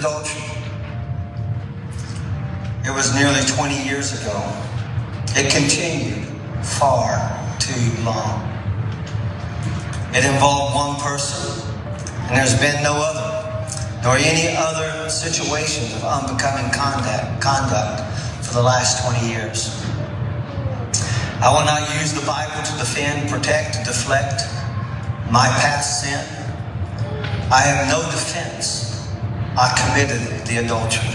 adultery. It was nearly 20 years ago. It continued far too long. It involved one person, and there's been no other, nor any other situations of unbecoming conduct for the last 20 years. I will not use the Bible to defend, protect, deflect my past sin. I have no defense. I committed the adultery.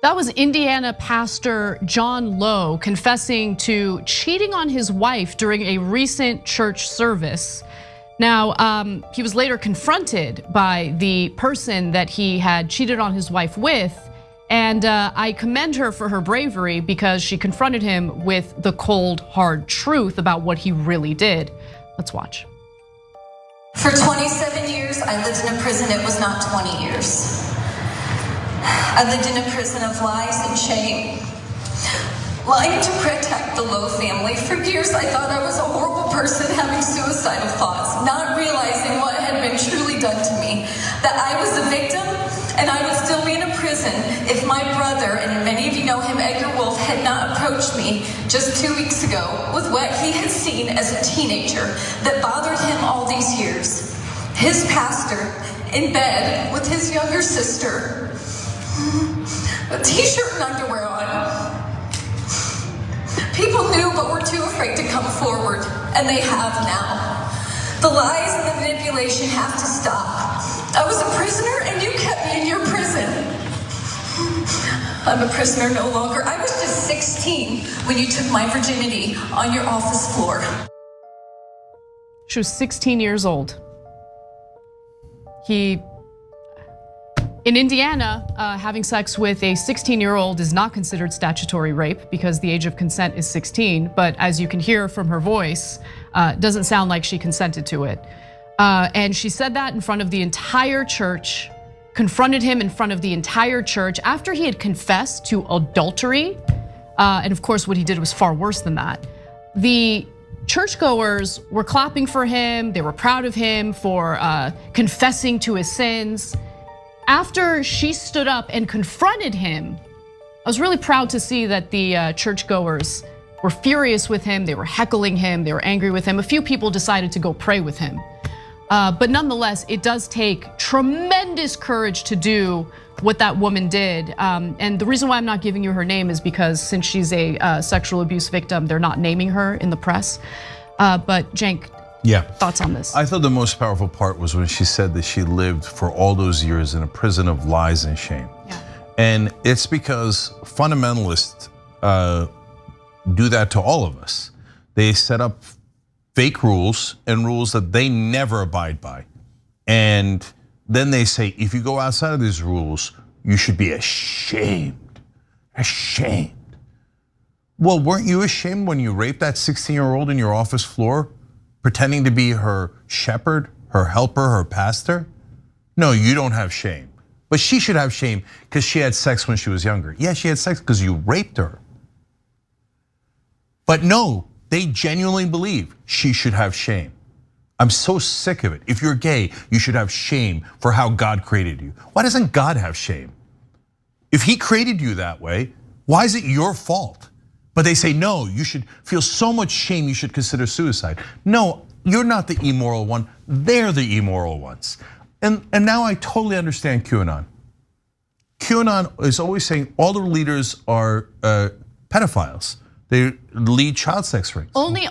That was Indiana pastor John Lowe confessing to cheating on his wife during a recent church service. Now, he was later confronted by the person that he had cheated on his wife with, and I commend her for her bravery because she confronted him with the cold, hard truth about what he really did. Let's watch. For 27 years, I lived in a prison. It was not 20 years. I lived in a prison of lies and shame, lying to protect the Lowe family. For years, I thought I was a horrible person having suicidal thoughts, not realizing what had been truly done to me, that I was a victim and I would still be in a prison if my brother, and many of you know him, Edgar Wolf, had not approached me just 2 weeks ago with what he had seen as a teenager that bothered him all these years. His pastor in bed with his younger sister, a t-shirt and underwear on. People knew but were too afraid to come forward, and they have now. The lies and the manipulation have to stop. I was a prisoner and you kept me in your prison. I'm a prisoner no longer. I was just 16 when you took my virginity on your office floor. She was 16 years old. In Indiana, having sex with a 16-year-old is not considered statutory rape because the age of consent is 16. But as you can hear from her voice, it doesn't sound like she consented to it. And she said that in front of the entire church, confronted him in front of the entire church after he had confessed to adultery. And of course, what he did was far worse than that. The churchgoers were clapping for him. They were proud of him for confessing to his sins. After she stood up and confronted him, I was really proud to see that the churchgoers were furious with him. They were heckling him. They were angry with him. A few people decided to go pray with him. But nonetheless, it does take tremendous courage to do what that woman did. And the reason why I'm not giving you her name is because since she's a sexual abuse victim, they're not naming her in the press. But Cenk, thoughts on this? I thought the most powerful part was when she said that she lived for all those years in a prison of lies and shame. And it's because fundamentalists do that to all of us. They set up fake rules and rules that they never abide by. And then they say, if you go outside of these rules, you should be ashamed, ashamed. Well, weren't you ashamed when you raped that 16-year-old in your office floor, pretending to be her shepherd, her helper, her pastor? No, you don't have shame. But she should have shame because she had sex when she was younger. Yeah, she had sex because you raped her. But no, they genuinely believe she should have shame. I'm so sick of it. If you're gay, you should have shame for how God created you. Why doesn't God have shame? If he created you that way, why is it your fault? But they say, no, you should feel so much shame you should consider suicide. No, you're not the immoral one, they're the immoral ones. And now I totally understand QAnon. QAnon is always saying all the leaders are pedophiles. They lead child sex rings. Only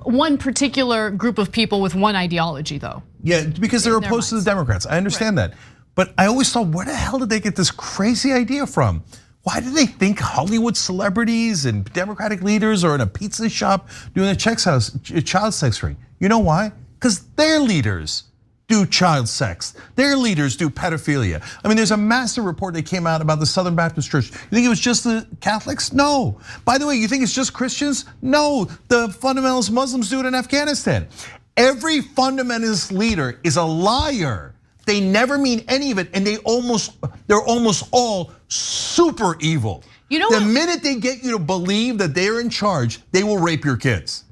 one particular group of people with one ideology, though. Yeah, because they're opposed to the Democrats. I understand that. But I always thought, where the hell did they get this crazy idea from? Why do they think Hollywood celebrities and Democratic leaders are in a pizza shop doing a child sex ring? You know why? Because their leaders do child sex. Their leaders do pedophilia. I mean, there's a massive report that came out about the Seaford Baptist Church. You think it was just the Catholics? No. By the way, you think it's just Christians? No, the fundamentalist Muslims do it in Afghanistan. Every fundamentalist leader is a liar. They never mean any of it, and they're almost all super evil. You know the minute they get you to believe that they're in charge, they will rape your kids.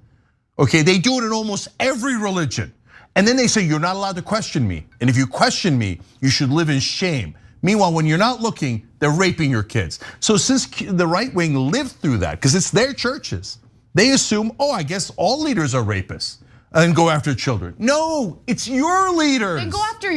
Okay, they do it in almost every religion. And then they say, you're not allowed to question me. And if you question me, you should live in shame. Meanwhile, when you're not looking, they're raping your kids. So since the right wing lived through that, because it's their churches, they assume, I guess all leaders are rapists and go after children. No, it's your leaders. Then go after